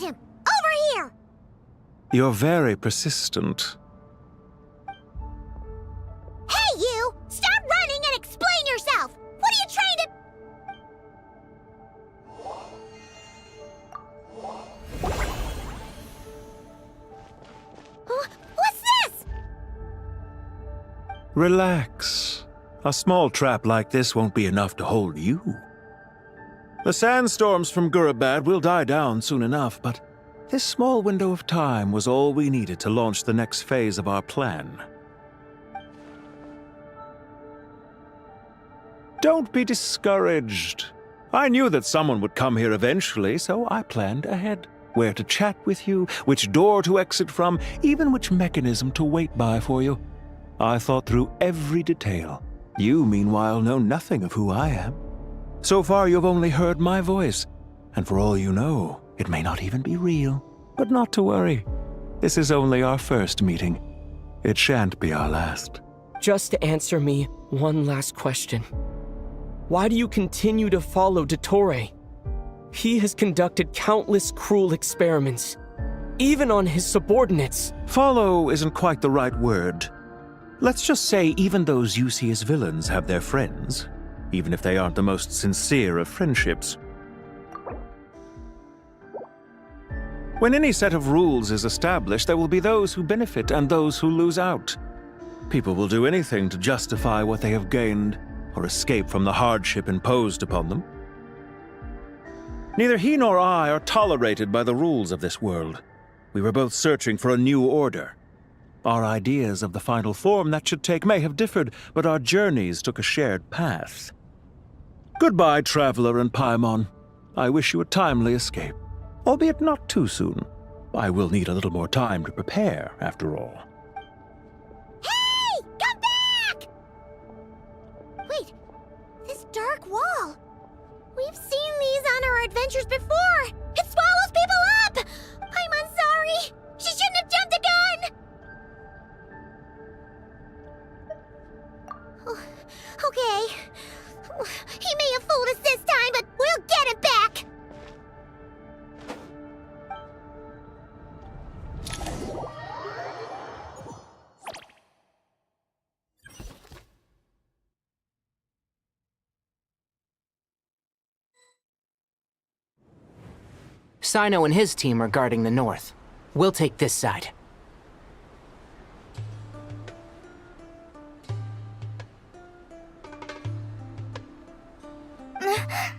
him! Over here! You're very persistent. Hey, you! Stop running and explain yourself! What are you trying to... What's this? Relax. A small trap like this won't be enough to hold you. The sandstorms from Gurabad will die down soon enough, but this small window of time was all we needed to launch the next phase of our plan. Don't be discouraged. I knew that someone would come here eventually, so I planned ahead. Where to chat with you, which door to exit from, even which mechanism to wait by for you. I thought through every detail. You, meanwhile, know nothing of who I am. So far, you've only heard my voice, and for all you know, it may not even be real. But not to worry. This is only our first meeting. It shan't be our last. Just answer me one last question. Why do you continue to follow Dottore? He has conducted countless cruel experiments, even on his subordinates. Follow isn't quite the right word. Let's just say even those you see as villains have their friends, even if they aren't the most sincere of friendships. When any set of rules is established, there will be those who benefit and those who lose out. People will do anything to justify what they have gained or escape from the hardship imposed upon them. Neither he nor I are tolerated by the rules of this world. We were both searching for a new order. Our ideas of the final form that should take may have differed, but our journeys took a shared path. Goodbye, Traveler and Paimon. I wish you a timely escape, albeit not too soon. I will need a little more time to prepare, after all. Hey! Come back! Wait, this dark wall. We've seen these on our adventures before. It swallows people up! I'm sorry. She shouldn't have jumped the gun! Oh, okay. He may have fooled us this time, but we'll get him back! Sino and his team are guarding the north. We'll take this side.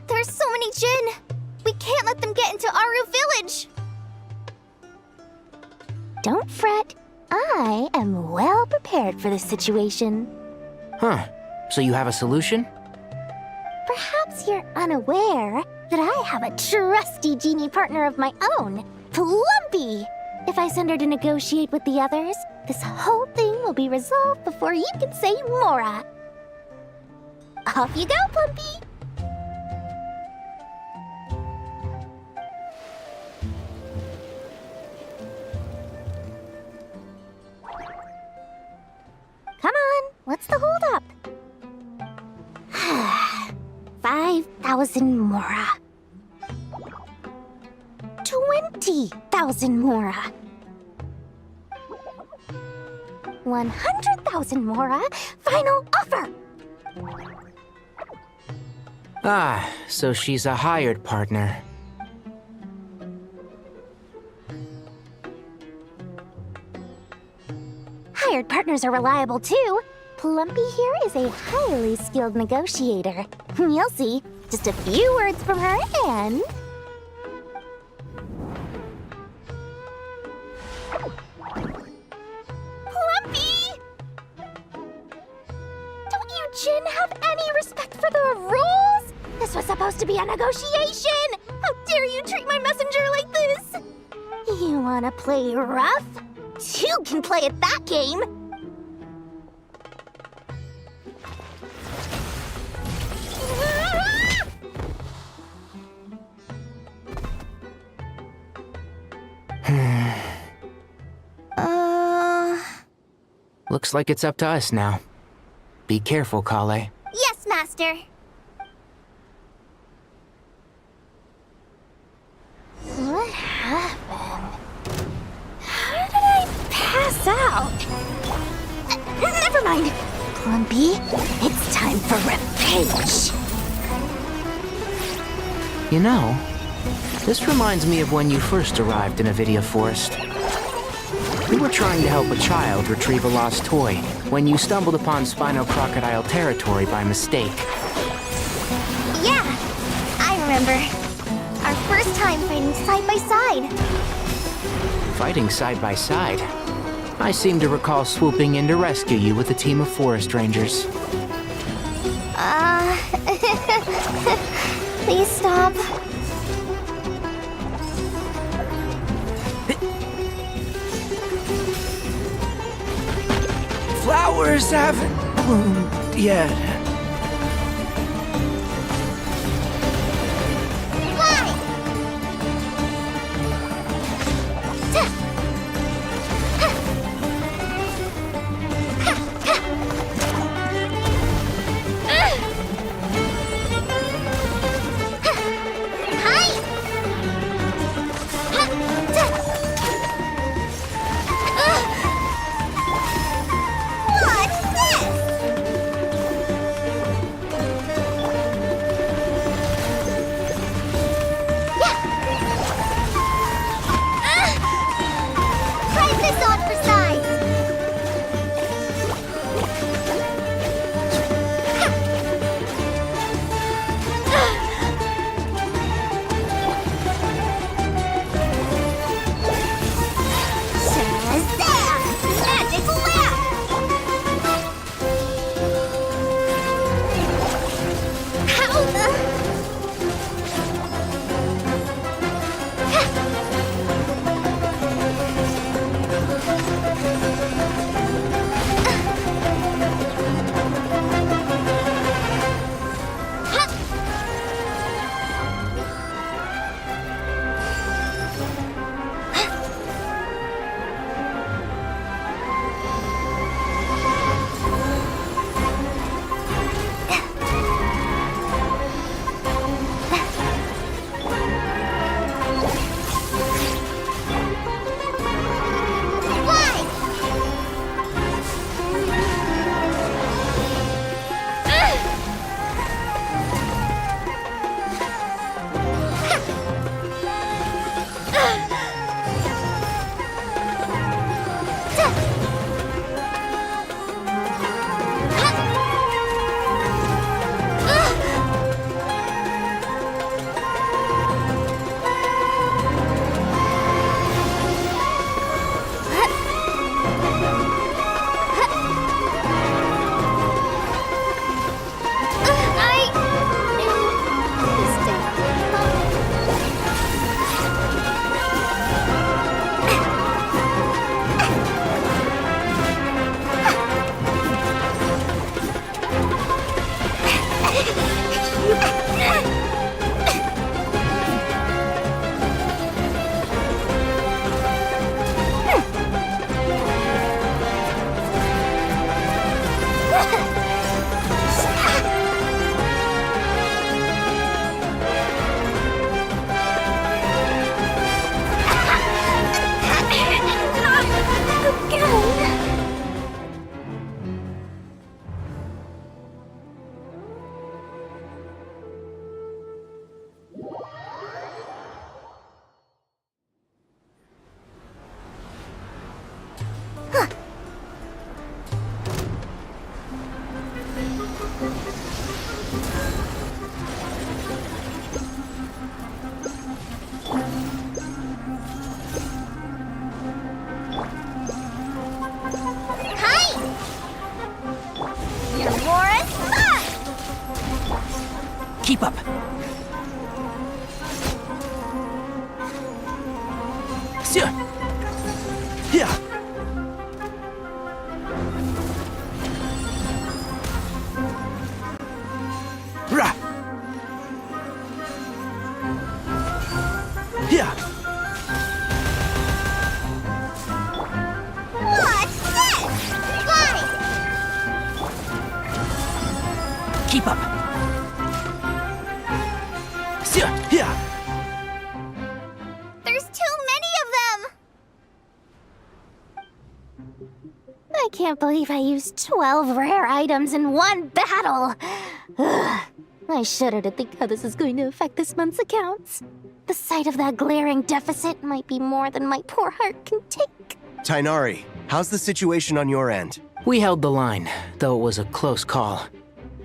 There's so many Jin! We can't let them get into Aru Village! Don't fret. I am well prepared for this situation. Huh. So you have a solution? Perhaps you're unaware that I have a trusty genie partner of my own, Plumpy. If I send her to negotiate with the others, this whole thing will be resolved before you can say Mora. Off you go, Plumpy! Come on, what's the holdup? 5,000 Mora. 20,000 Mora. 100,000 Mora. Final offer! Ah, so she's a hired partner. Hired partners are reliable too. Plumpy here is a highly skilled negotiator. You'll see. Just a few words from her and... Plumpy! Don't you Jin have any respect for the rules? This was supposed to be a negotiation! How dare you treat my messenger like this? You wanna play rough? Two can play at that game! Looks like it's up to us now. Be careful, Kale. Yes, Master. What happened? Plumpy. It's time for revenge. You know, this reminds me of when you first arrived in Avidia Forest. You were trying to help a child retrieve a lost toy when you stumbled upon Spino Crocodile territory by mistake. Yeah, I remember. Our first time fighting side by side. Fighting side by side. I seem to recall swooping in to rescue you with a team of forest rangers. Please stop. Flowers haven't bloomed yet. Keep up. Yeah. Ra. Yeah. What's this? Got it! Keep up. Yeah. There's too many of them! I can't believe I used 12 rare items in one battle! Ugh. I shudder to think how this is going to affect this month's accounts. The sight of that glaring deficit might be more than my poor heart can take. Tainari, how's the situation on your end? We held the line, though it was a close call.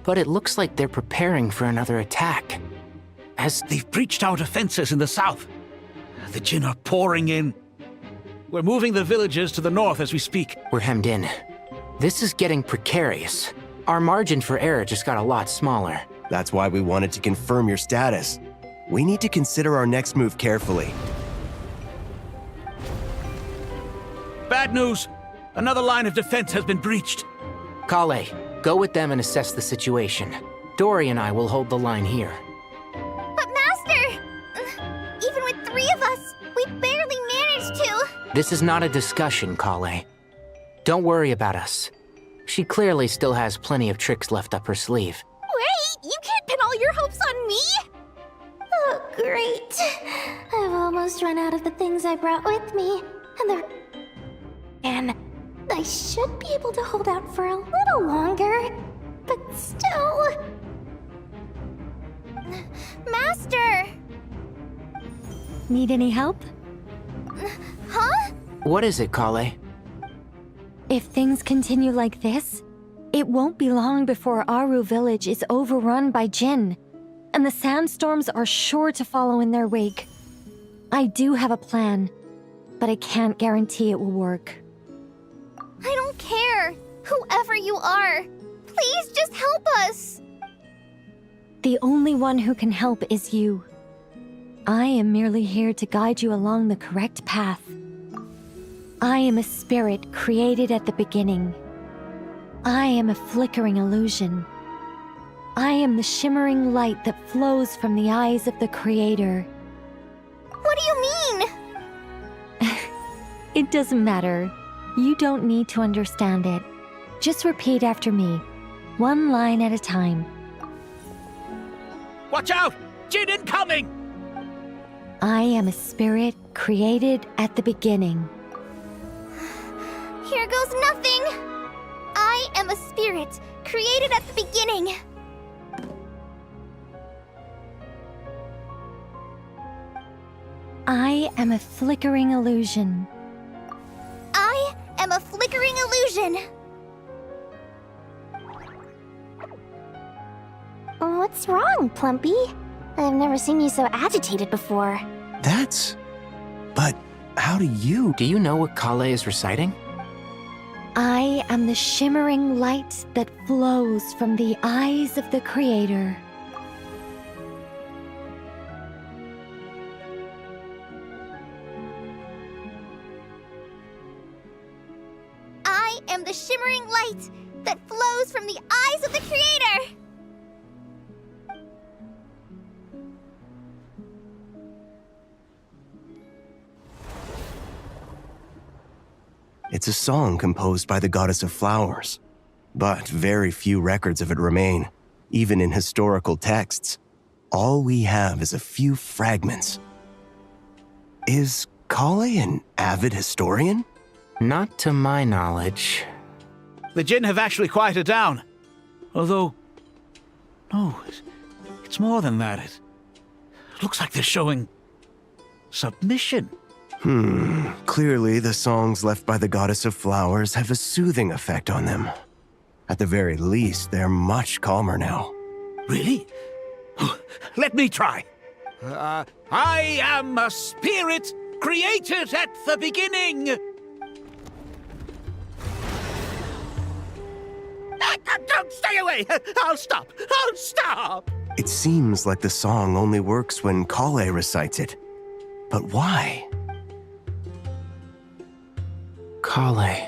But it looks like they're preparing for another attack. They've breached our defenses in the south. The Jin are pouring in. We're moving the villagers to the north as we speak. We're hemmed in. This is getting precarious. Our margin for error just got a lot smaller. That's why we wanted to confirm your status. We need to consider our next move carefully. Bad news! Another line of defense has been breached. Kale, go with them and assess the situation. Dory and I will hold the line here. But Master! Even with 3 of us, we barely managed to. This is not a discussion, Kale. Don't worry about us. She clearly still has plenty of tricks left up her sleeve. Wait, you can't pin all your hopes on me? Oh, great. I've almost run out of the things I brought with me, and I should be able to hold out for a little longer, but still... Master! Need any help? Huh? What is it, Kale? If things continue like this, it won't be long before Aru village is overrun by Jin, and the sandstorms are sure to follow in their wake. I do have a plan, but I can't guarantee it will work. I don't care. Whoever you are, please just help us. The only one who can help is you. I am merely here to guide you along the correct path. I am a spirit created at the beginning. I am a flickering illusion. I am the shimmering light that flows from the eyes of the Creator. What do you mean? It doesn't matter. You don't need to understand it. Just repeat after me, one line at a time. Watch out! Jin incoming! I am a spirit created at the beginning. Here goes nothing. I am a spirit created at the beginning. I am a flickering illusion. I am a flickering illusion. What's wrong, Plumpy? I've never seen you so agitated before. But how do you... Do you know what Kale is reciting? I am the shimmering light that flows from the eyes of the Creator. I am the shimmering light that flows from the eyes of the Creator. It's a song composed by the goddess of flowers, but very few records of it remain, even in historical texts. All we have is a few fragments. Is Kale an avid historian? Not to my knowledge. The Jin have actually quieted down. Although... No, it's more than that. It looks like they're showing... submission. Clearly the songs left by the goddess of flowers have a soothing effect on them. At the very least, they're much calmer now. Really? Let me try. I am a spirit created at the beginning. Don't stay away. I'll stop. I'll stop. It seems like the song only works when Kale recites it. But why? Kale.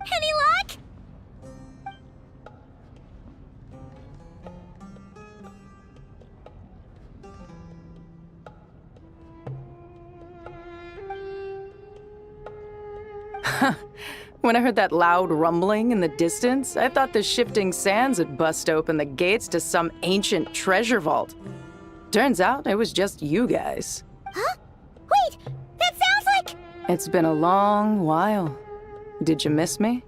Any luck? When I heard that loud rumbling in the distance, I thought the shifting sands had bust open the gates to some ancient treasure vault. Turns out it was just you guys. Huh? Wait, that sounds like... It's been a long while. Did you miss me?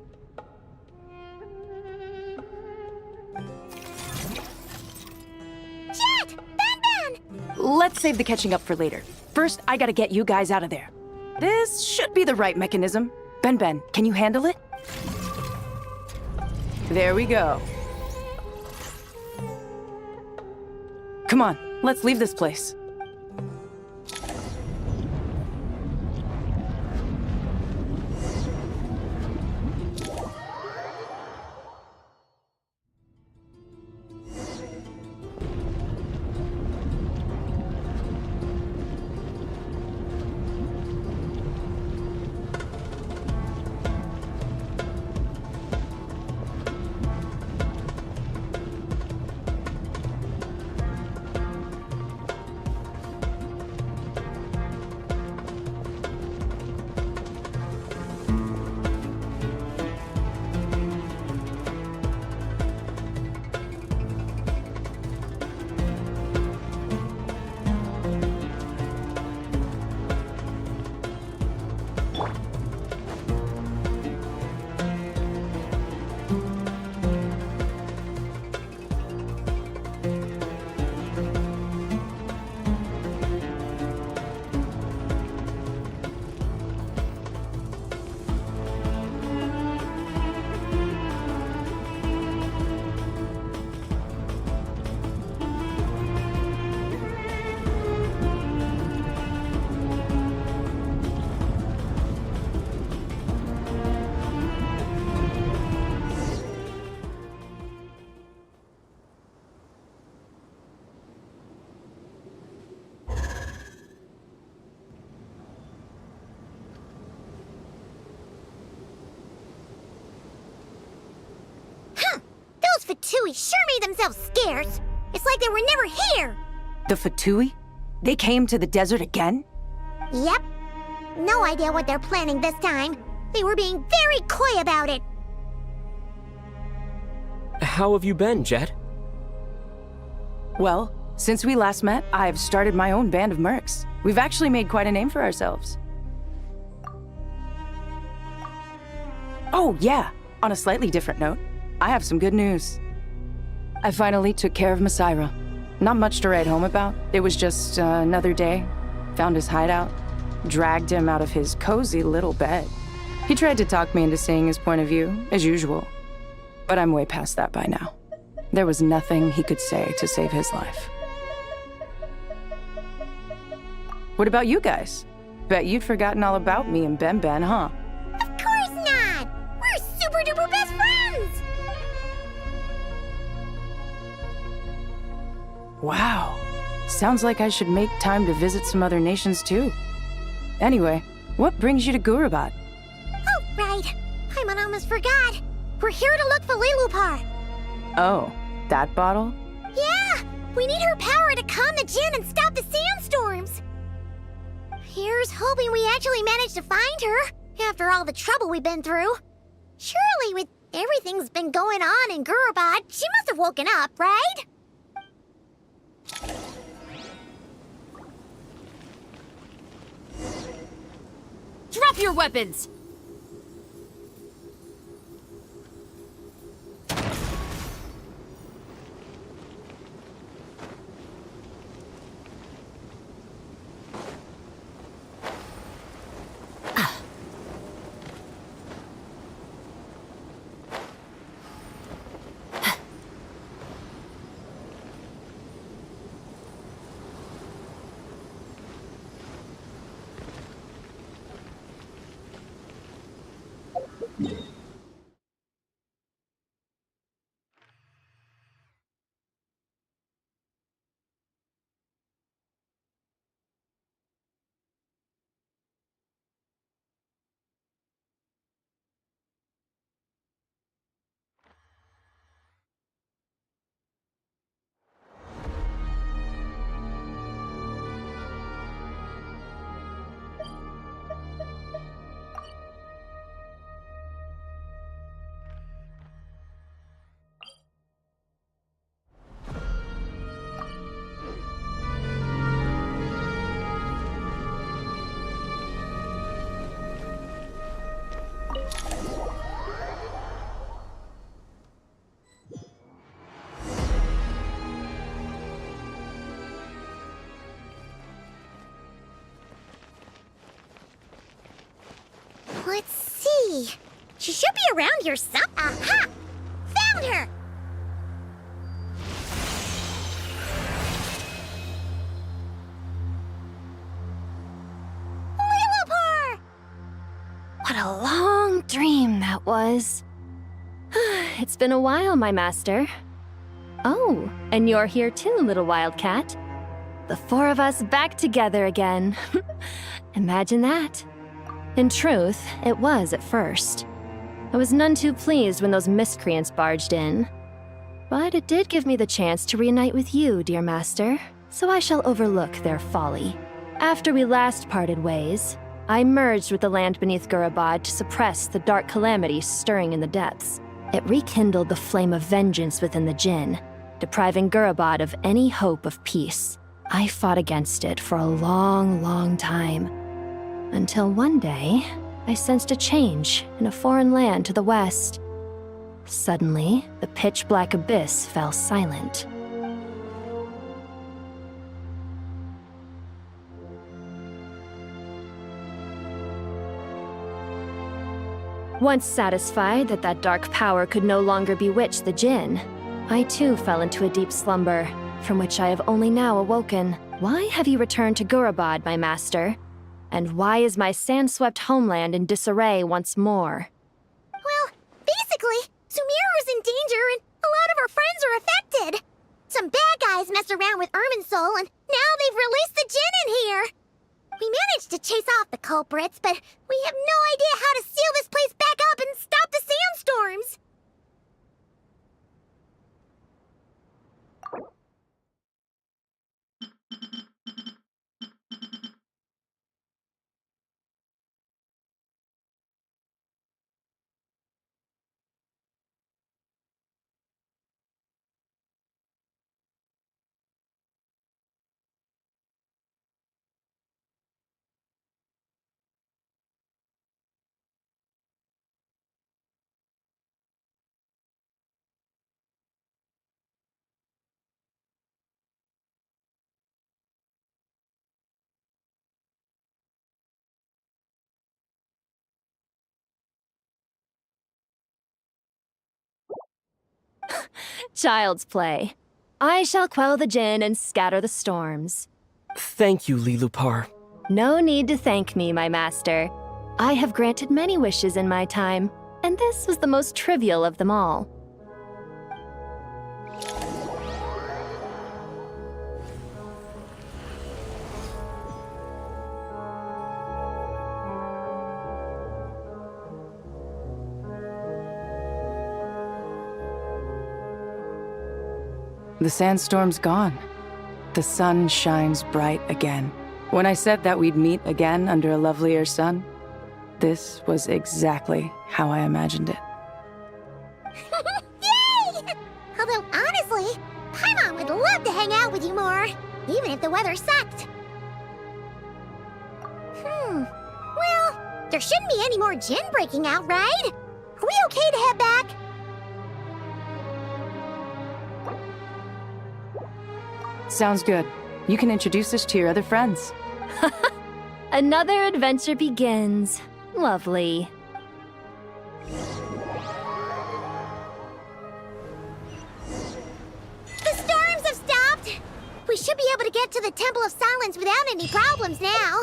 Jet! Ben! Let's save the catching up for later. First, I gotta get you guys out of there. This should be the right mechanism. Ben, can you handle it? There we go. Come on, let's leave this place. Fatui sure made themselves scarce. It's like they were never here. The Fatui? They came to the desert again? Yep. No idea what they're planning this time. They were being very coy about it. How have you been, Jet? Well, since we last met, I've started my own band of mercs. We've actually made quite a name for ourselves. Oh, yeah. On a slightly different note, I have some good news. I finally took care of Masaira. Not much to write home about. It was just another day. Found his hideout. Dragged him out of his cozy little bed. He tried to talk me into seeing his point of view, as usual. But I'm way past that by now. There was nothing he could say to save his life. What about you guys? Bet you'd forgotten all about me and Ben, huh? Of course not! We're super duper best friends! Wow. Sounds like I should make time to visit some other nations too. Anyway, what brings you to Gurabat? Oh, right. I almost forgot. We're here to look for Lilupar. Oh, that bottle? Yeah! We need her power to calm the Jinn and stop the sandstorms. Here's hoping we actually manage to find her, after all the trouble we've been through. Surely, with everything's been going on in Gurabat, she must have woken up, right? Drop your weapons! see. She should be around here Aha! Found her! Lillipore! What a long dream that was. It's been a while, my master. Oh, and you're here too, little wildcat. The four of us back together again. Imagine that. In truth, it was at first. I was none too pleased when those miscreants barged in. But it did give me the chance to reunite with you, dear master, so I shall overlook their folly. After we last parted ways, I merged with the land beneath Gurabad to suppress the dark calamity stirring in the depths. It rekindled the flame of vengeance within the Jinn, depriving Gurabad of any hope of peace. I fought against it for a long, long time. Until one day, I sensed a change in a foreign land to the west. Suddenly, the pitch-black abyss fell silent. Once satisfied that that dark power could no longer bewitch the Jinn, I too fell into a deep slumber, from which I have only now awoken. Why have you returned to Gurabad, my master? And why is my sand-swept homeland in disarray once more? Well, basically, Sumeru's in danger and a lot of our friends are affected. Some bad guys messed around with Irminsul and now they've released the Jinn in here. We managed to chase off the culprits, but we have no idea how to seal this place back up and stop the sandstorms. Child's play. I shall quell the Jinn and scatter the storms. Thank you, Lilupar. No need to thank me, my master. I have granted many wishes in my time, and this was the most trivial of them all. The sandstorm's gone. The sun shines bright again. When I said that we'd meet again under a lovelier sun, this was exactly how I imagined it. Yay! Although honestly, Paimon would love to hang out with you more, even if the weather sucked. Well, there shouldn't be any more Jinn breaking out, right? Are we okay to head back? Sounds good. You can introduce us to your other friends. Another adventure begins. Lovely. The storms have stopped! We should be able to get to the Temple of Silence without any problems now.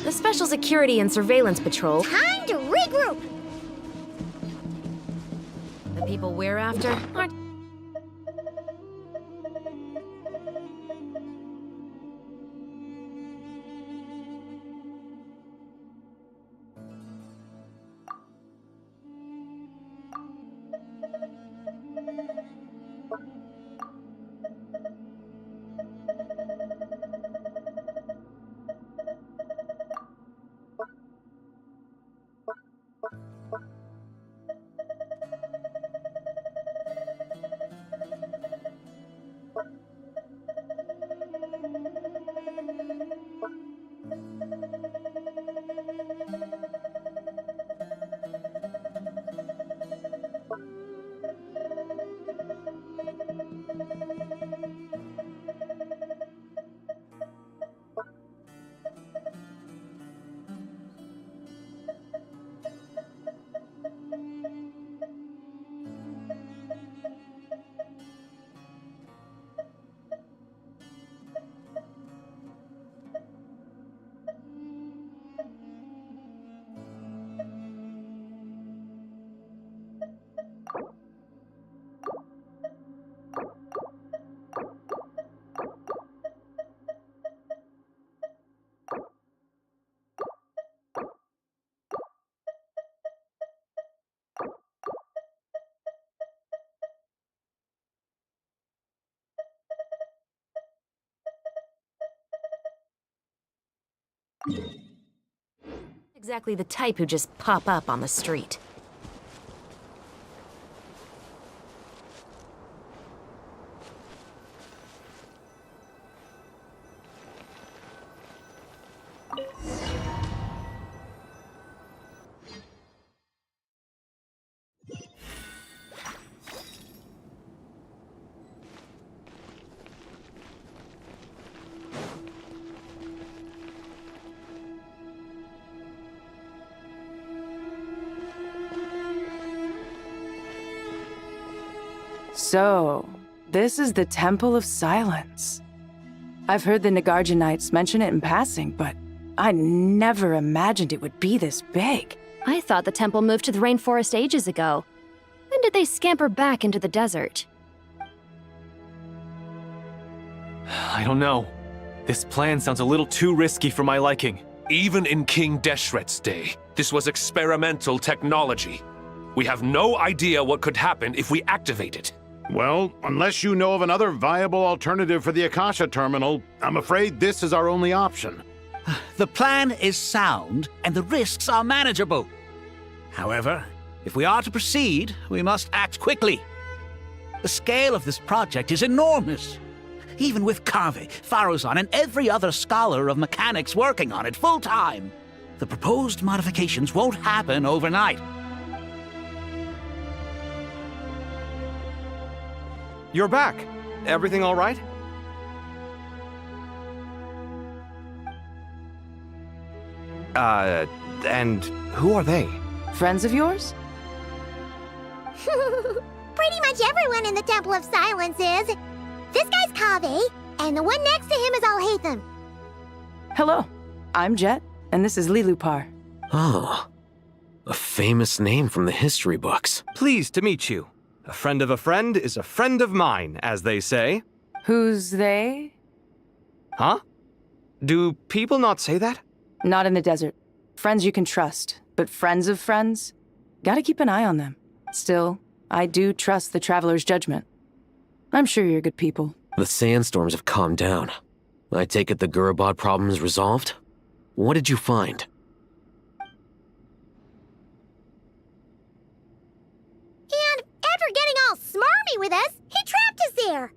The Special Security and Surveillance Patrol. Time to regroup! The people we're after aren't. Exactly the type who just pop up on the street. So, this is the Temple of Silence. I've heard the Nagarjanites mention it in passing, but I never imagined it would be this big. I thought the temple moved to the rainforest ages ago. When did they scamper back into the desert? I don't know. This plan sounds a little too risky for my liking. Even in King Deshret's day, this was experimental technology. We have no idea what could happen if we activate it. Well, unless you know of another viable alternative for the Akasha terminal, I'm afraid this is our only option. The plan is sound, and the risks are manageable. However, if we are to proceed, we must act quickly. The scale of this project is enormous. Even with Kave, Faruzan, and every other scholar of mechanics working on it full-time, the proposed modifications won't happen overnight. You're back. Everything all right? And who are they? Friends of yours? Pretty much everyone in the Temple of Silence is. This guy's Kave, and the one next to him is Alhaitham. Hello, I'm Jet, and this is Lilupar. Oh, a famous name from the history books. Pleased to meet you. A friend of a friend is a friend of mine, as they say. Who's they? Huh? Do people not say that? Not in the desert. Friends you can trust, but friends of friends? Gotta keep an eye on them. Still, I do trust the Traveler's judgment. I'm sure you're good people. The sandstorms have calmed down. I take it the Gurabad problem is resolved? What did you find? And after getting all smarmy with us, he trapped us there.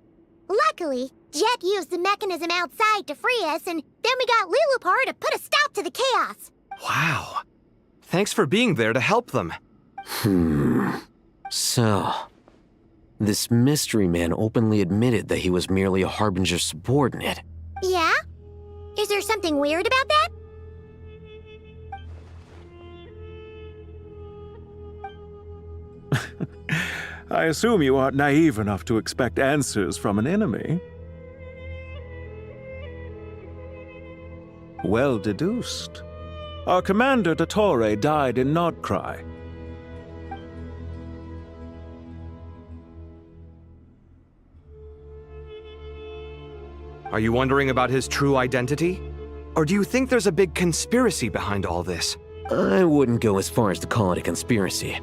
Luckily, Jet used the mechanism outside to free us, and then we got Lilupar to put a stop to the chaos. Wow. Thanks for being there to help them. So, this mystery man openly admitted that he was merely a Harbinger subordinate. Yeah? Is there something weird about that? I assume you aren't naive enough to expect answers from an enemy. Well deduced. Our commander, Dottore, died in Nordkrai. Are you wondering about his true identity? Or do you think there's a big conspiracy behind all this? I wouldn't go as far as to call it a conspiracy.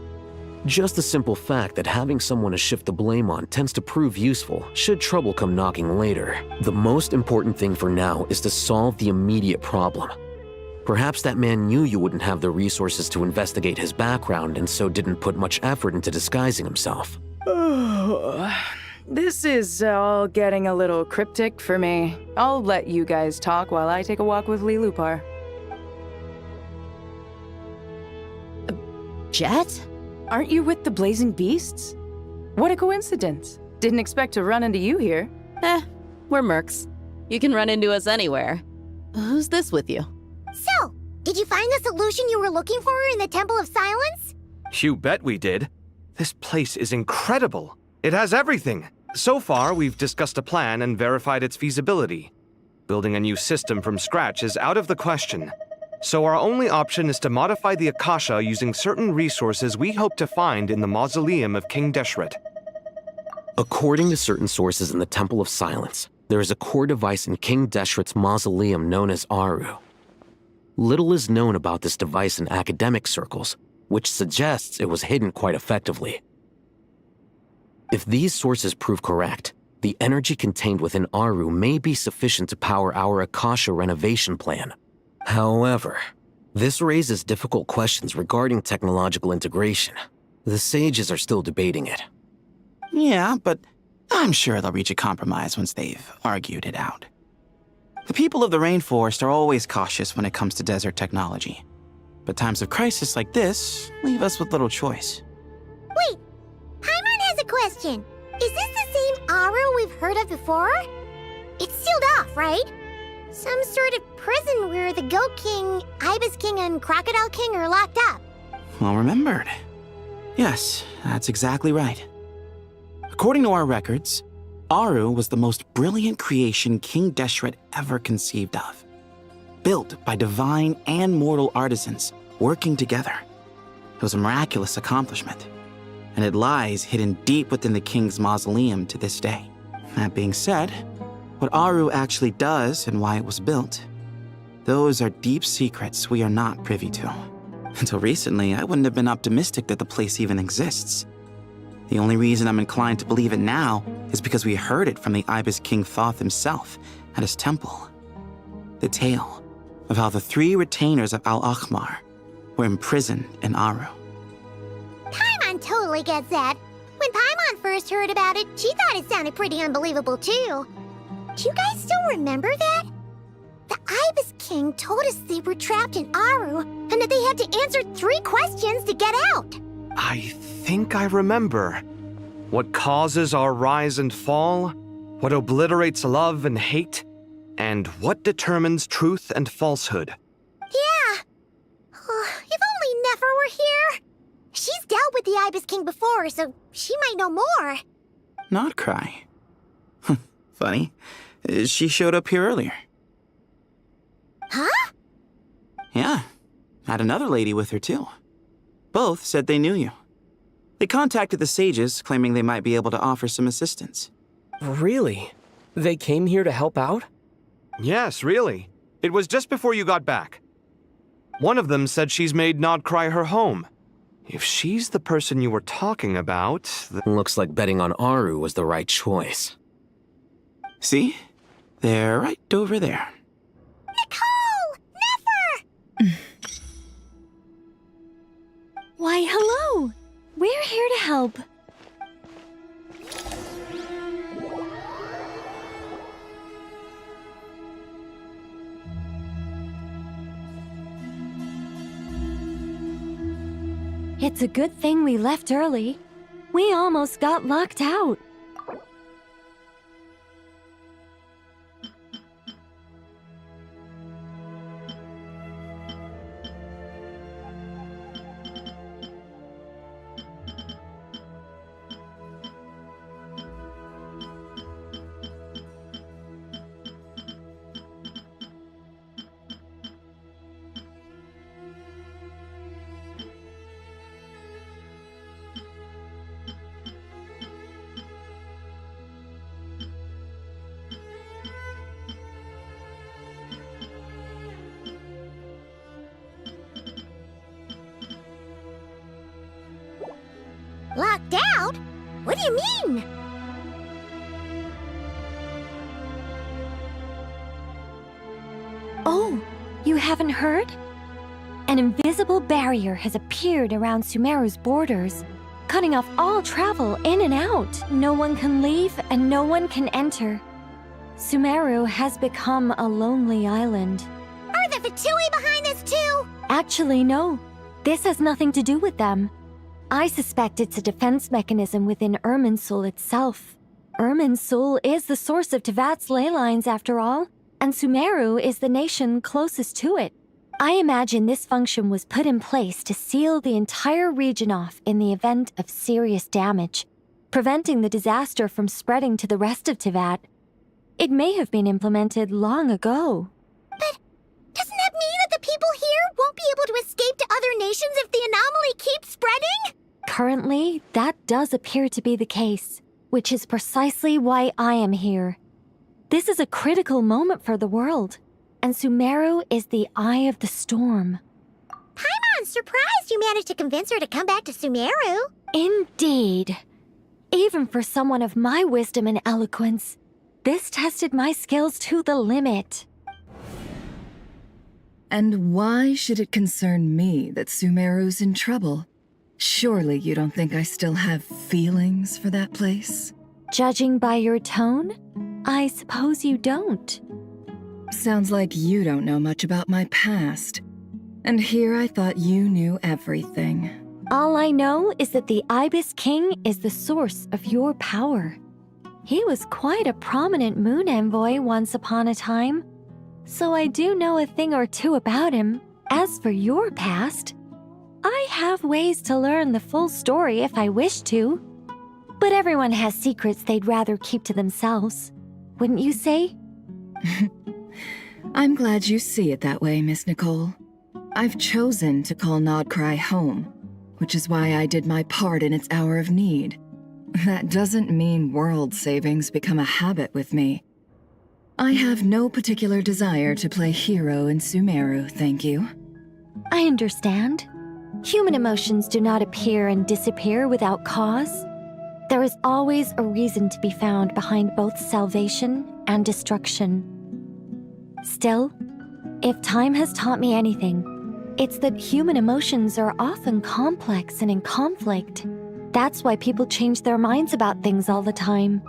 Just the simple fact that having someone to shift the blame on tends to prove useful should trouble come knocking later. The most important thing for now is to solve the immediate problem. Perhaps that man knew you wouldn't have the resources to investigate his background and so didn't put much effort into disguising himself. This is all getting a little cryptic for me. I'll let you guys talk while I take a walk with Lilupar. Jet? Aren't you with the Blazing Beasts? What a coincidence. Didn't expect to run into you here. We're mercs. You can run into us anywhere. Who's this with you? So, did you find the solution you were looking for in the Temple of Silence? You bet we did. This place is incredible. It has everything. So far, we've discussed a plan and verified its feasibility. Building a new system from scratch is out of the question. So our only option is to modify the Akasha using certain resources we hope to find in the mausoleum of King Deshret. According to certain sources in the Temple of Silence, there is a core device in King Deshret's mausoleum known as Aru. Little is known about this device in academic circles, which suggests it was hidden quite effectively. If these sources prove correct, the energy contained within Aru may be sufficient to power our Akasha renovation plan. However, this raises difficult questions regarding technological integration. The sages are still debating it. Yeah, but I'm sure they'll reach a compromise once they've argued it out. The people of the rainforest are always cautious when it comes to desert technology. But times of crisis like this leave us with little choice. Wait, Paimon has a question. Is this the same Aru we've heard of before? It's sealed off, right? Some sort of prison where the Goat King, Ibis King, and Crocodile King are locked up. Well remembered. Yes, that's exactly right. According to our records, Aru was the most brilliant creation King Deshret ever conceived of. Built by divine and mortal artisans working together. It was a miraculous accomplishment, and it lies hidden deep within the king's mausoleum to this day. That being said, what Aru actually does and why it was built, those are deep secrets we are not privy to. Until recently, I wouldn't have been optimistic that the place even exists. The only reason I'm inclined to believe it now is because we heard it from the Ibis King Thoth himself at his temple. The tale of how the 3 retainers of Al-Akhmar were imprisoned in Aru. Paimon totally gets that. When Paimon first heard about it, she thought it sounded pretty unbelievable too. Do you guys still remember that? The Ibis King told us they were trapped in Aru and that they had to answer 3 questions to get out. I think I remember. What causes our rise and fall? What obliterates love and hate? And what determines truth and falsehood? Yeah. If only Nefer were here. She's dealt with the Ibis King before, so she might know more. Not cry. Funny. She showed up here earlier. Huh? Yeah. Had another lady with her too. Both said they knew you. They contacted the sages, claiming they might be able to offer some assistance. Really? They came here to help out? Yes, really. It was just before you got back. One of them said she's made Nod Cry her home. If she's the person you were talking about... Looks like betting on Aru was the right choice. See? They're right over there. Nicole! Nefer! Why, hello! We're here to help. It's a good thing we left early. We almost got locked out. Locked out? What do you mean? Oh, you haven't heard? An invisible barrier has appeared around Sumeru's borders, cutting off all travel in and out. No one can leave and no one can enter. Sumeru has become a lonely island. Are the Fatui behind this too? Actually, no. This has nothing to do with them. I suspect it's a defense mechanism within Irminsul itself. Irminsul is the source of Tevat's ley lines after all, and Sumeru is the nation closest to it. I imagine this function was put in place to seal the entire region off in the event of serious damage, preventing the disaster from spreading to the rest of Tevat. It may have been implemented long ago. But doesn't that mean that the people here won't be able to escape to other nations if the anomaly keeps spreading? Currently, that does appear to be the case, which is precisely why I am here. This is a critical moment for the world, and Sumeru is the eye of the storm. Paimon's surprised you managed to convince her to come back to Sumeru. Indeed. Even for someone of my wisdom and eloquence, this tested my skills to the limit. And why should it concern me that Sumeru's in trouble? Surely you don't think I still have feelings for that place? Judging by your tone, I suppose you don't. Sounds like you don't know much about my past. And here I thought you knew everything. All I know is that the Ibis King is the source of your power. He was quite a prominent moon envoy once upon a time, so I do know a thing or two about him. As for your past, I have ways to learn the full story if I wish to. But everyone has secrets they'd rather keep to themselves, wouldn't you say? I'm glad you see it that way, Miss Nicole. I've chosen to call Nodcry home, which is why I did my part in its hour of need. That doesn't mean world savings become a habit with me. I have no particular desire to play hero in Sumeru, thank you. I understand. Human emotions do not appear and disappear without cause. There is always a reason to be found behind both salvation and destruction. Still, if time has taught me anything, it's that human emotions are often complex and in conflict. That's why people change their minds about things all the time.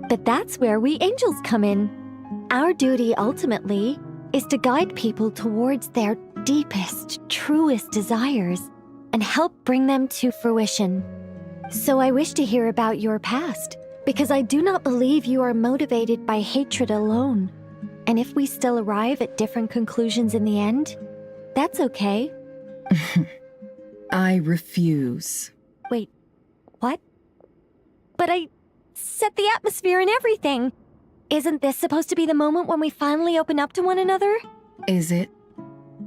But that's where we angels come in. Our duty ultimately is to guide people towards their deepest, truest desires and help bring them to fruition. So I wish to hear about your past, because I do not believe you are motivated by hatred alone. And if we still arrive at different conclusions in the end, that's okay. I refuse. Wait, what? But I set the atmosphere and everything. Isn't this supposed to be the moment when we finally open up to one another? Is it?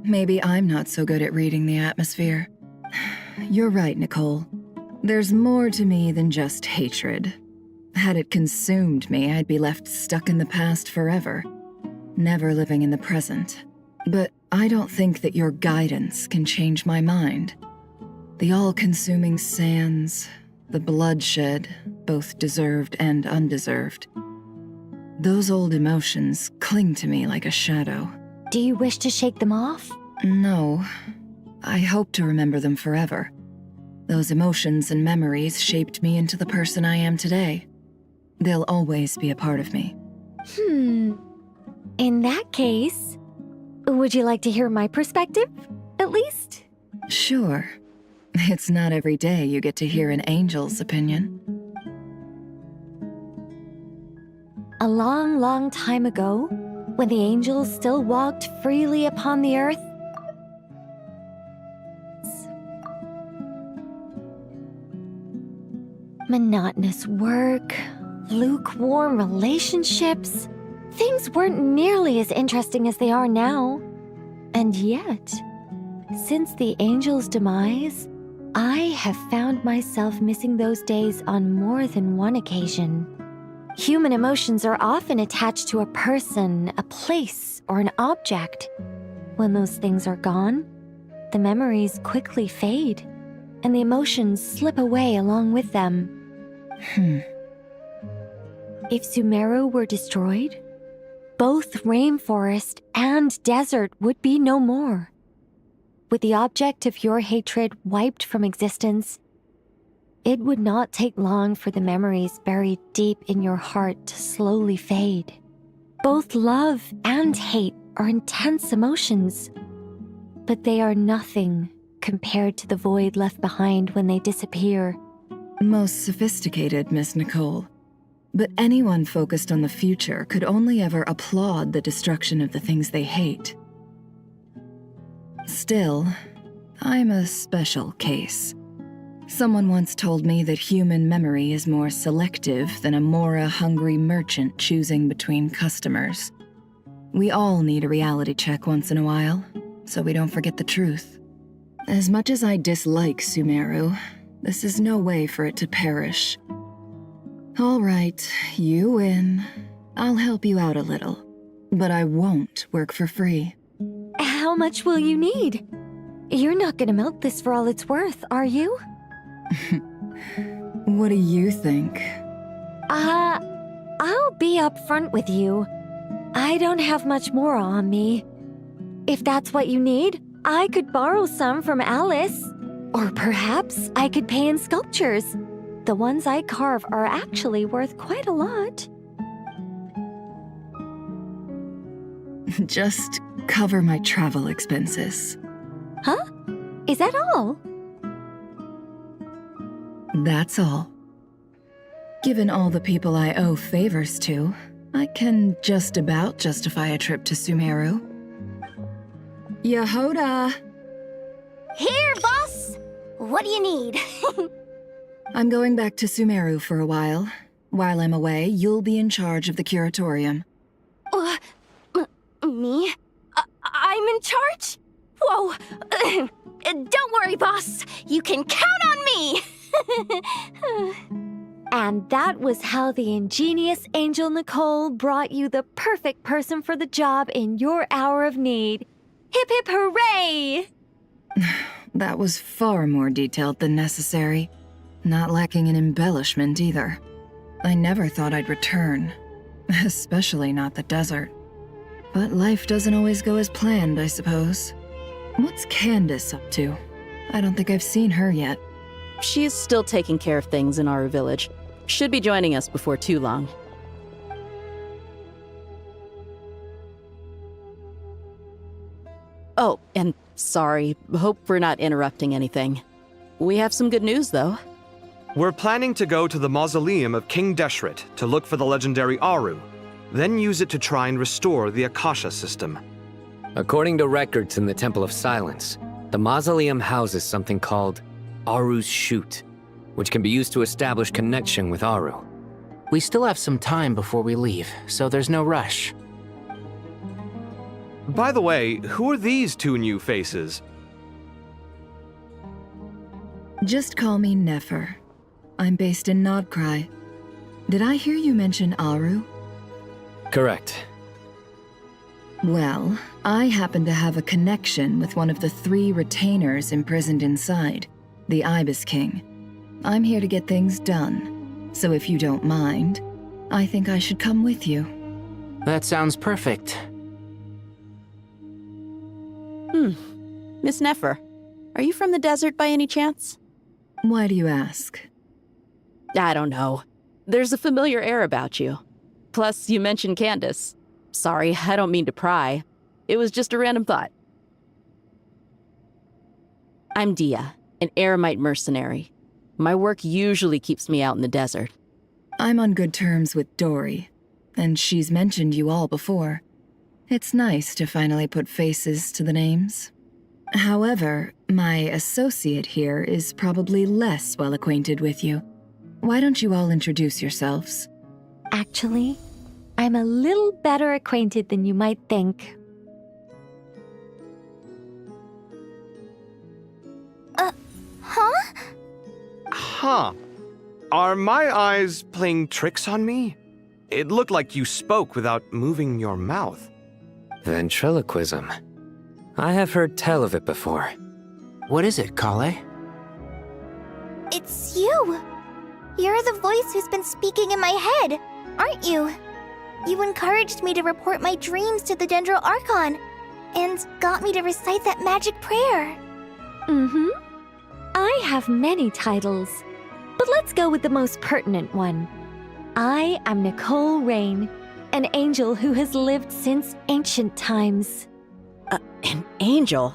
Maybe I'm not so good at reading the atmosphere. You're right, Nicole. There's more to me than just hatred. Had it consumed me, I'd be left stuck in the past forever, never living in the present. But I don't think that your guidance can change my mind. The all-consuming sands, the bloodshed, both deserved and undeserved. Those old emotions cling to me like a shadow. Do you wish to shake them off? No. I hope to remember them forever. Those emotions and memories shaped me into the person I am today. They'll always be a part of me. In that case, would you like to hear my perspective, at least? Sure. It's not every day you get to hear an angel's opinion. A long, long time ago, when the angels still walked freely upon the earth, monotonous work, lukewarm relationships, things weren't nearly as interesting as they are now. And yet, since the angels' demise, I have found myself missing those days on more than one occasion. Human emotions are often attached to a person, a place, or an object. When those things are gone, the memories quickly fade, and the emotions slip away along with them. If Sumeru were destroyed, both rainforest and desert would be no more. With the object of your hatred wiped from existence, it would not take long for the memories buried deep in your heart to slowly fade. Both love and hate are intense emotions, but they are nothing compared to the void left behind when they disappear. Most sophisticated, Miss Nicole. But anyone focused on the future could only ever applaud the destruction of the things they hate. Still, I'm a special case. Someone once told me that human memory is more selective than a Mora-hungry merchant choosing between customers. We all need a reality check once in a while, so we don't forget the truth. As much as I dislike Sumeru, this is no way for it to perish. All right, you win. I'll help you out a little, but I won't work for free. How much will you need? You're not gonna milk this for all it's worth, are you? What do you think? I'll be upfront with you. I don't have much more on me. If that's what you need, I could borrow some from Alice. Or perhaps I could pay in sculptures. The ones I carve are actually worth quite a lot. Just cover my travel expenses. Huh? Is that all? That's all. Given all the people I owe favors to, I can just about justify a trip to Sumeru. Yehoda! Here, boss! What do you need? I'm going back to Sumeru for a while. While I'm away, you'll be in charge of the curatorium. Me? I'm in charge? Whoa! Don't worry, boss. You can count on me! And that was how the ingenious Angel Nicole brought you the perfect person for the job in your hour of need. Hip hip hooray! That was far more detailed than necessary. Not lacking in embellishment either. I never thought I'd return. Especially not the desert. But life doesn't always go as planned, I suppose. What's Candace up to? I don't think I've seen her yet. She is still taking care of things in our village. Should be joining us before too long. Oh, and sorry. Hope we're not interrupting anything. We have some good news, though. We're planning to go to the mausoleum of King Deshret to look for the legendary Aru, then use it to try and restore the Akasha system. According to records in the Temple of Silence, the mausoleum houses something called Aru's Chute, which can be used to establish connection with Aru. We still have some time before we leave, so there's no rush. By the way, who are these two new faces? Just call me Nefer. I'm based in Nodcry. Did I hear you mention Aru? Correct. Well, I happen to have a connection with one of the 3 retainers imprisoned inside, the Ibis King. I'm here to get things done, so if you don't mind, I think I should come with you. That sounds perfect. Miss Nefer, are you from the desert by any chance? Why do you ask? I don't know. There's a familiar air about you. Plus, you mentioned Candace. Sorry, I don't mean to pry. It was just a random thought. I'm Dia, an Eremite mercenary. My work usually keeps me out in the desert. I'm on good terms with Dory, and she's mentioned you all before. It's nice to finally put faces to the names. However, my associate here is probably less well acquainted with you. Why don't you all introduce yourselves? Actually, I'm a little better acquainted than you might think. Huh? Huh. Are my eyes playing tricks on me? It looked like you spoke without moving your mouth. Ventriloquism. I have heard tell of it before. What is it, Kale? It's you! You're the voice who's been speaking in my head, aren't you? You encouraged me to report my dreams to the Dendro Archon, and got me to recite that magic prayer. I have many titles, but let's go with the most pertinent one. I am Nicole Rain, an angel who has lived since ancient times. An angel?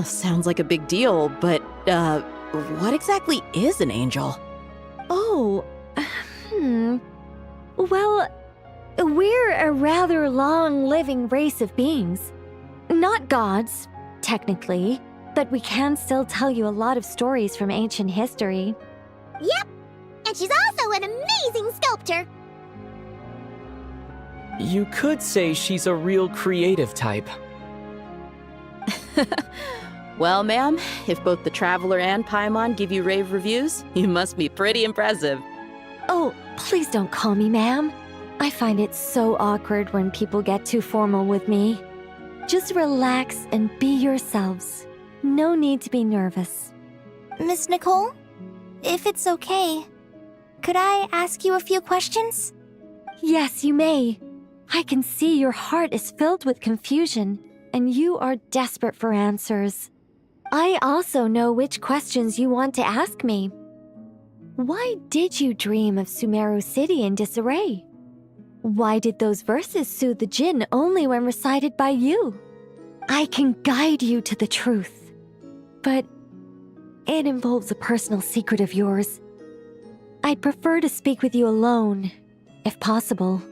Sounds like a big deal, but, what exactly is an angel? Oh, Well, we're a rather long-living race of beings. Not gods, technically, but we can still tell you a lot of stories from ancient history. Yep, and she's also an amazing sculptor. You could say she's a real creative type. Well, ma'am, if both the Traveler and Paimon give you rave reviews, you must be pretty impressive. Oh, please don't call me ma'am. I find it so awkward when people get too formal with me. Just relax and be yourselves. No need to be nervous. Miss Nicole, if it's okay, could I ask you a few questions? Yes, you may. I can see your heart is filled with confusion. and you are desperate for answers. I also know which questions you want to ask me. Why did you dream of Sumeru City in disarray? Why did those verses soothe the djinn only when recited by you? I can guide you to the truth, but it involves a personal secret of yours. I'd prefer to speak with you alone, if possible.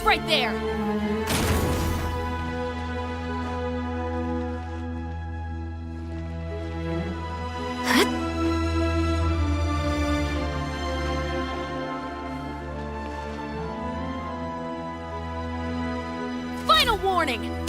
Right there! Final warning!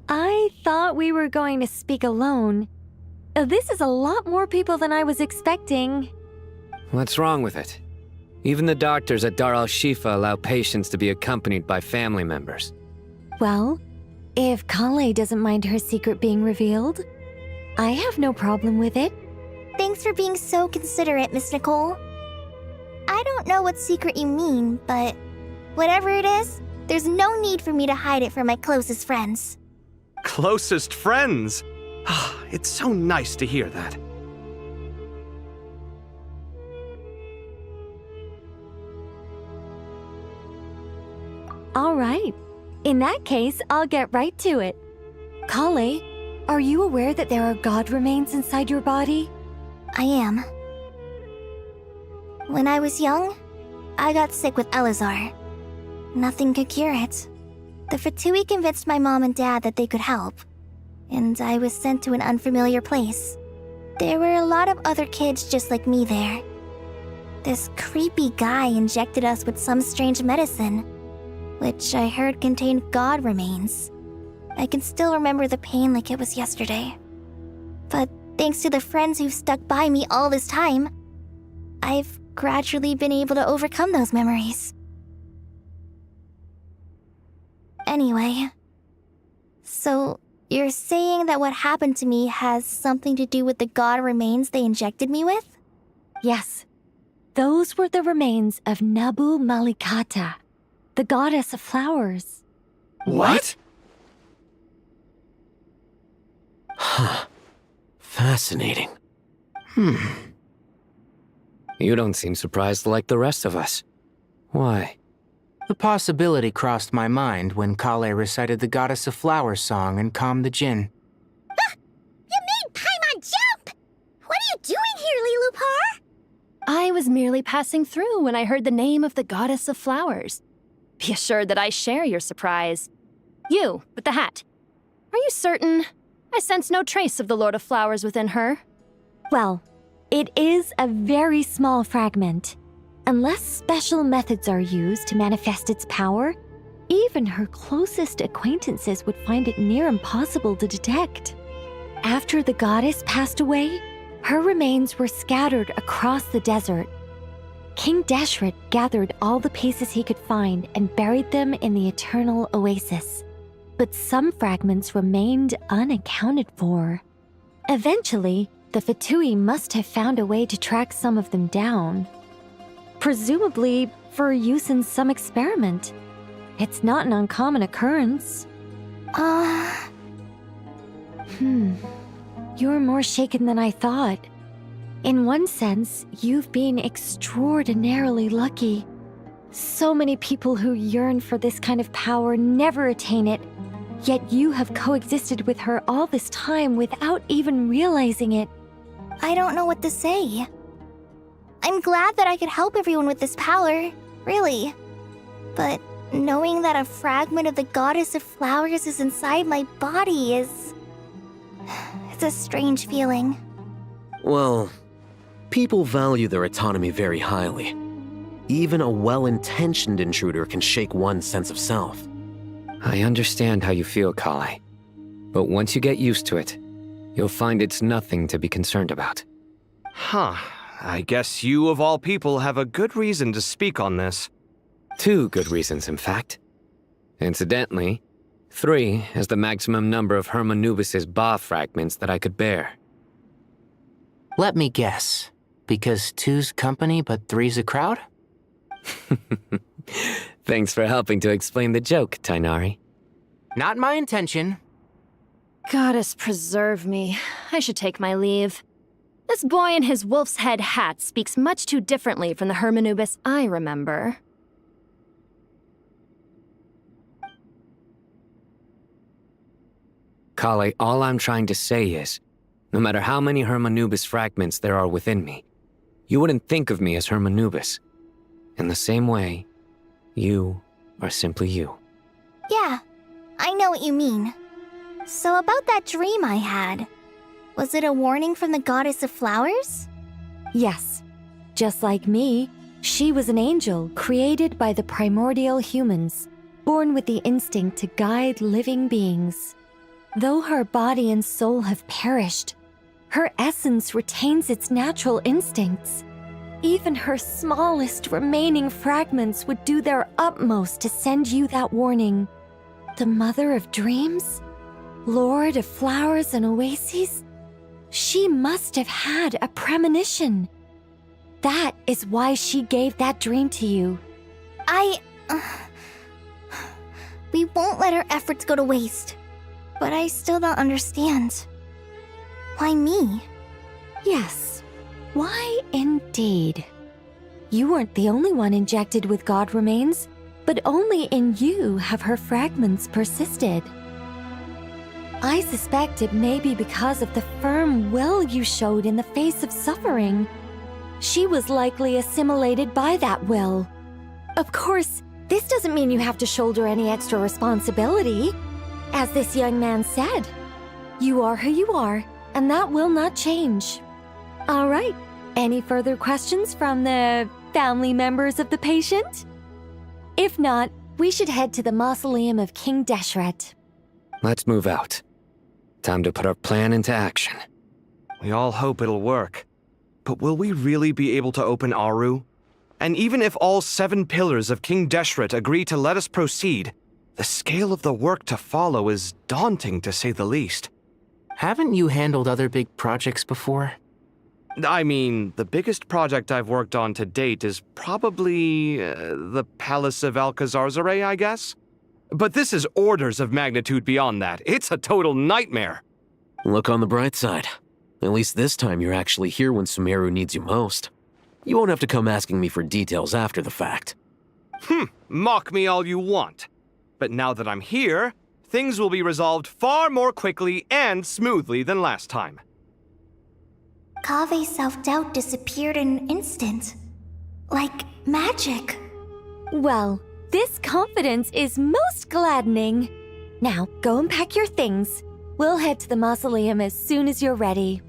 I thought we were going to speak alone. This is a lot more people than I was expecting. What's wrong with it? Even the doctors at Dar al-Shifa allow patients to be accompanied by family members. Well, if Kale doesn't mind her secret being revealed, I have no problem with it. Thanks for being so considerate, Miss Nicole. I don't know what secret you mean, but whatever it is, there's no need for me to hide it from my closest friends. Closest friends? It's so nice to hear that. All right. In that case, I'll get right to it. Kale, are you aware that there are god remains inside your body? I am. When I was young, I got sick with Elazar. Nothing could cure it. The Fatui convinced my mom and dad that they could help, and I was sent to an unfamiliar place. There were a lot of other kids just like me there. This creepy guy injected us with some strange medicine, which I heard contained god remains. I can still remember the pain like it was yesterday. But thanks to the friends who've stuck by me all this time, I've gradually been able to overcome those memories. Anyway, so you're saying that what happened to me has something to do with the god remains they injected me with? Yes. Those were the remains of Nabu Malikata, the goddess of flowers. What? Huh. Fascinating. You don't seem surprised like the rest of us. Why? The possibility crossed my mind when Kale recited the Goddess of Flowers song and calmed the Jinn. You made Paimon jump! What are you doing here, Lilupar? I was merely passing through when I heard the name of the Goddess of Flowers. Be assured that I share your surprise. You, with the hat. Are you certain? I sense no trace of the Lord of Flowers within her. Well, it is a very small fragment. Unless special methods are used to manifest its power, even her closest acquaintances would find it near impossible to detect. After the goddess passed away, her remains were scattered across the desert. King Deshret gathered all the pieces he could find and buried them in the eternal oasis. But some fragments remained unaccounted for. Eventually, the Fatui must have found a way to track some of them down. Presumably for use in some experiment. It's not an uncommon occurrence. You're more shaken than I thought. In one sense, you've been extraordinarily lucky. So many people who yearn for this kind of power never attain it, yet you have coexisted with her all this time without even realizing it. I don't know what to say. I'm glad that I could help everyone with this power, really. But knowing that a fragment of the Goddess of Flowers is inside my body is... it's a strange feeling. Well, people value their autonomy very highly. Even a well-intentioned intruder can shake one's sense of self. I understand how you feel, Kale. But once you get used to it, you'll find it's nothing to be concerned about. Huh. I guess you, of all people, have a good reason to speak on this. 2 good reasons, in fact. Incidentally, 3 is the maximum number of Hermanubis' Ba fragments that I could bear. Let me guess. Because 2's company, but 3's a crowd? Thanks for helping to explain the joke, Tainari. Not my intention. Goddess preserve me. I should take my leave. This boy in his wolf's head hat speaks much too differently from the Hermanubis I remember. Kale, all I'm trying to say is, no matter how many Hermanubis fragments there are within me, you wouldn't think of me as Hermanubis. In the same way, you are simply you. Yeah, I know what you mean. So about that dream I had, was it a warning from the Goddess of Flowers? Yes. Just like me, she was an angel created by the primordial humans, born with the instinct to guide living beings. Though her body and soul have perished, her essence retains its natural instincts. Even her smallest remaining fragments would do their utmost to send you that warning. The Mother of Dreams? Lord of Flowers and Oases? She must have had a premonition. That is why she gave that dream to you. We won't let our efforts go to waste. But I still don't understand. Why me? Yes. Why indeed? You weren't the only one injected with God remains, but only in you have her fragments persisted. I suspect it may be because of the firm will you showed in the face of suffering. She was likely assimilated by that will. Of course, this doesn't mean you have to shoulder any extra responsibility. As this young man said, you are who you are, and that will not change. All right, any further questions from the family members of the patient? If not, we should head to the mausoleum of King Deshret. Let's move out. Time to put our plan into action. We all hope it'll work. But will we really be able to open Aru? And even if all 7 pillars of King Deshret agree to let us proceed, the scale of the work to follow is daunting, to say the least. Haven't you handled other big projects before? I mean, the biggest project I've worked on to date is probably the Palace of Alcazarzaray, I guess? But this is orders of magnitude beyond that. It's a total nightmare. Look on the bright side. At least this time you're actually here when Sumeru needs you most. You won't have to come asking me for details after the fact. Mock me all you want. But now that I'm here, things will be resolved far more quickly and smoothly than last time. Kave's self-doubt disappeared in an instant. Like magic. Well, this confidence is most gladdening. Now, go and pack your things. We'll head to the mausoleum as soon as you're ready.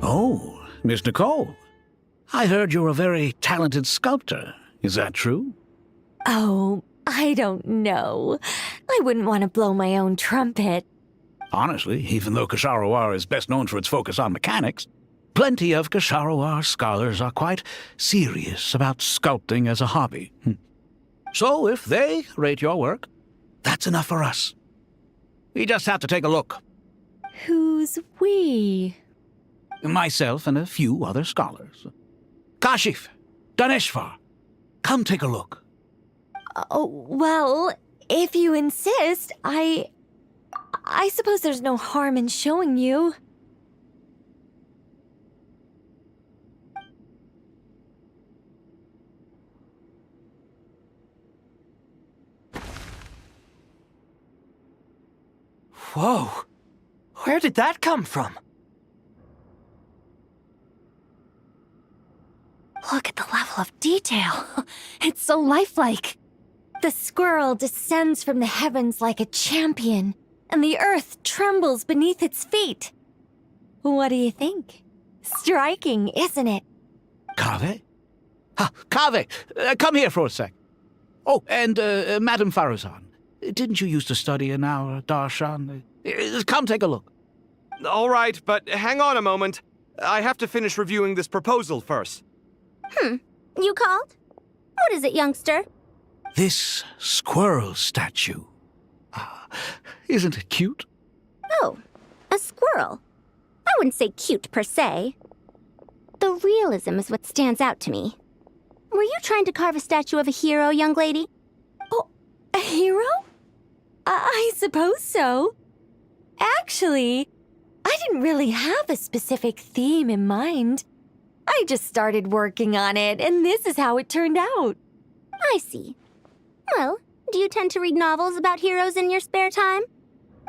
Oh, Miss Nicole. I heard you're a very talented sculptor. Is that true? Oh, I don't know. I wouldn't want to blow my own trumpet. Honestly, even though Kasharawar is best known for its focus on mechanics, plenty of Kasharawar scholars are quite serious about sculpting as a hobby. So if they rate your work, that's enough for us. We just have to take a look. Who's we? Myself and a few other scholars. Kashif, Daneshvar, come take a look. Oh, well, if you insist, I suppose there's no harm in showing you. Whoa! Where did that come from? Look at the level of detail. It's so lifelike. The squirrel descends from the heavens like a champion, and the earth trembles beneath its feet. What do you think? Striking, isn't it? Kaveh? Kaveh, come here for a sec. Oh, and Madame Faruzan, didn't you used to study in our darshan? Come take a look. All right, but hang on a moment. I have to finish reviewing this proposal first. You called? What is it, youngster? This squirrel statue. Isn't it cute? Oh, a squirrel. I wouldn't say cute per se. The realism is what stands out to me. Were you trying to carve a statue of a hero, young lady? Oh, a hero? I suppose so. Actually, I didn't really have a specific theme in mind. I just started working on it, and this is how it turned out. I see. Well, do you tend to read novels about heroes in your spare time?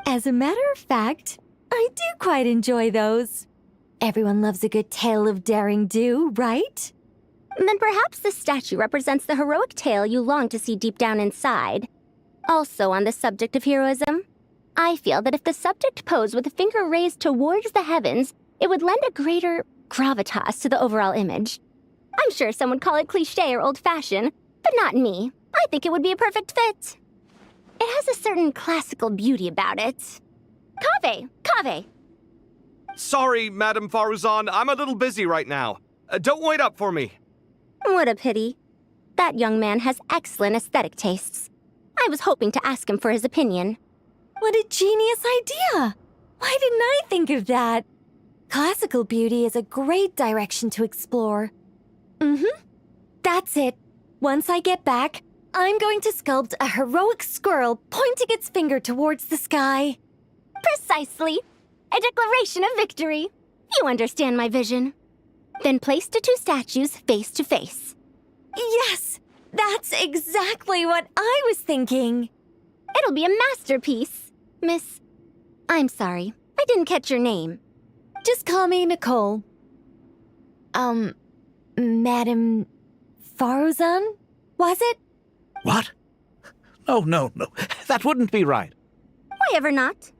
As a matter of fact, I do quite enjoy those. Everyone loves a good tale of daring do, right? Then perhaps the statue represents the heroic tale you long to see deep down inside. Also on the subject of heroism, I feel that if the subject posed with a finger raised towards the heavens, it would lend a greater gravitas to the overall image. I'm sure some would call it cliché or old-fashioned, but not me. I think it would be a perfect fit. It has a certain classical beauty about it. Kaveh! Sorry, Madame Faruzan, I'm a little busy right now. Don't wait up for me. What a pity. That young man has excellent aesthetic tastes. I was hoping to ask him for his opinion. What a genius idea! Why didn't I think of that? Classical beauty is a great direction to explore. That's it. Once I get back, I'm going to sculpt a heroic squirrel pointing its finger towards the sky. Precisely. A declaration of victory. You understand my vision. Then place the two statues face to face. Yes! That's exactly what I was thinking. It'll be a masterpiece, Miss... I'm sorry, I didn't catch your name. Just call me Nicole. Madame Faruzan? Was it? What? No. That wouldn't be right. Why ever not?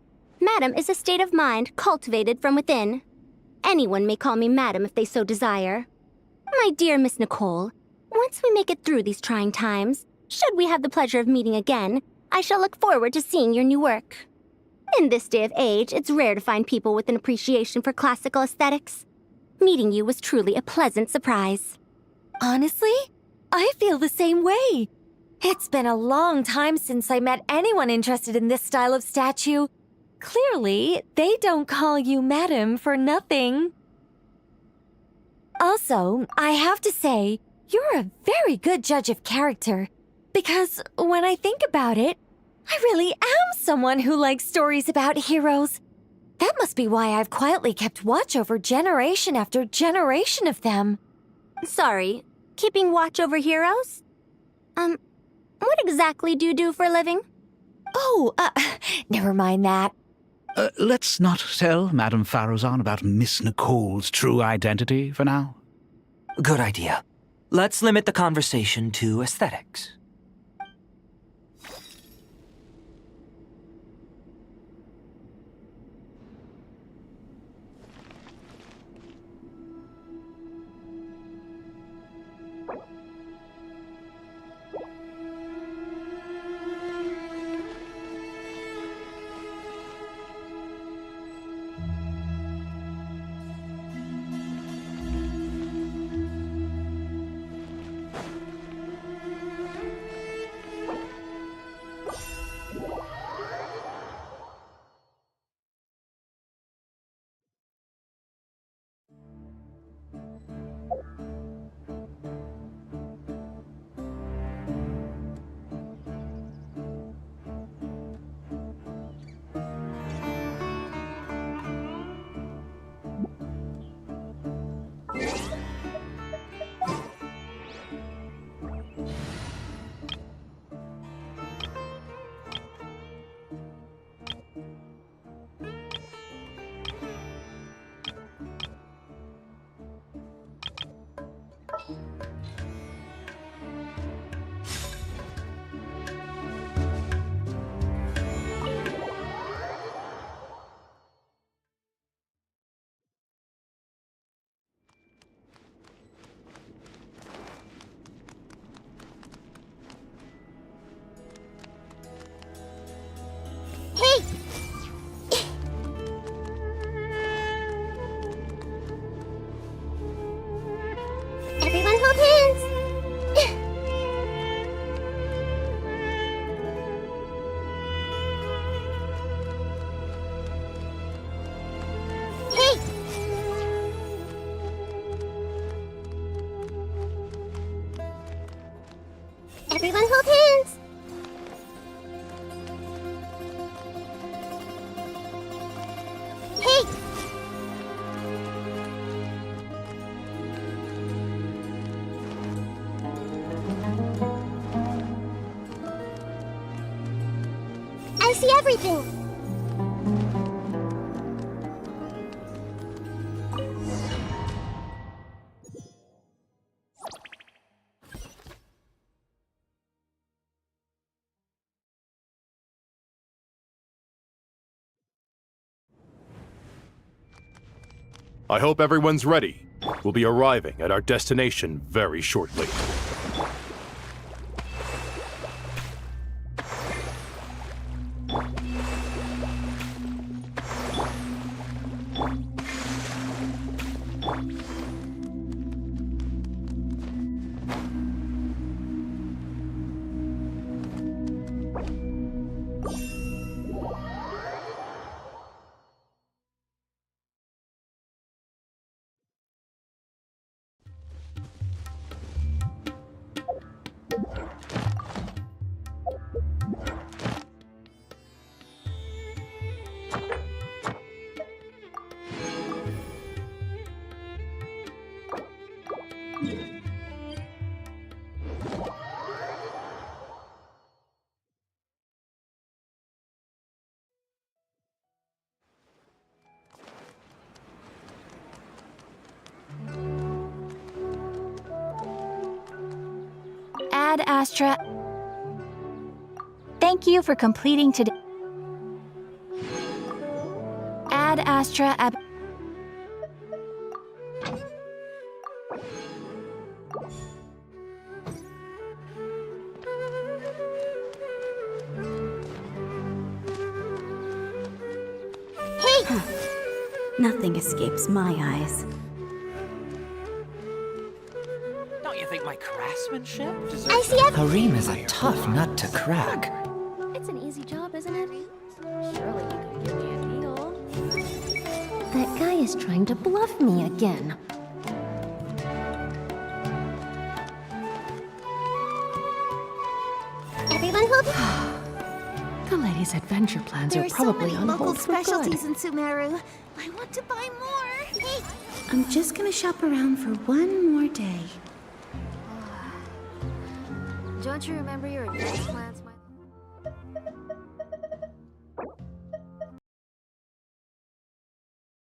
Madam is a state of mind cultivated from within. Anyone may call me Madam if they so desire. My dear Miss Nicole, once we make it through these trying times, should we have the pleasure of meeting again, I shall look forward to seeing your new work. In this day of age, it's rare to find people with an appreciation for classical aesthetics. Meeting you was truly a pleasant surprise. Honestly, I feel the same way. It's been a long time since I met anyone interested in this style of statue. Clearly, they don't call you Madam for nothing. Also, I have to say, you're a very good judge of character. Because when I think about it, I really am someone who likes stories about heroes. That must be why I've quietly kept watch over generation after generation of them. Sorry, keeping watch over heroes? What exactly do you do for a living? Oh, never mind that. Let's not tell Madame Faruzan about Miss Nicole's true identity for now. Good idea. Let's limit the conversation to aesthetics. Everyone hold hands! Hey! Everyone hold hands! Hey! I see everything! I hope everyone's ready. We'll be arriving at our destination very shortly. Ad Astra. Thank you for completing today. Ad Astra ab. Hey! Nothing escapes my eyes. Don't you think my craftsmanship deserves... I see Kareem is a tough nut to crack. It's an easy job, isn't it? Surely you could give me a needle. That guy is trying to bluff me again. Everyone will be... The lady's adventure plans There are are so probably many on local hold for good. specialties in Sumeru. I want to buy more. Hey, I'm just gonna shop around for one more day. Don't you remember your adventure plans?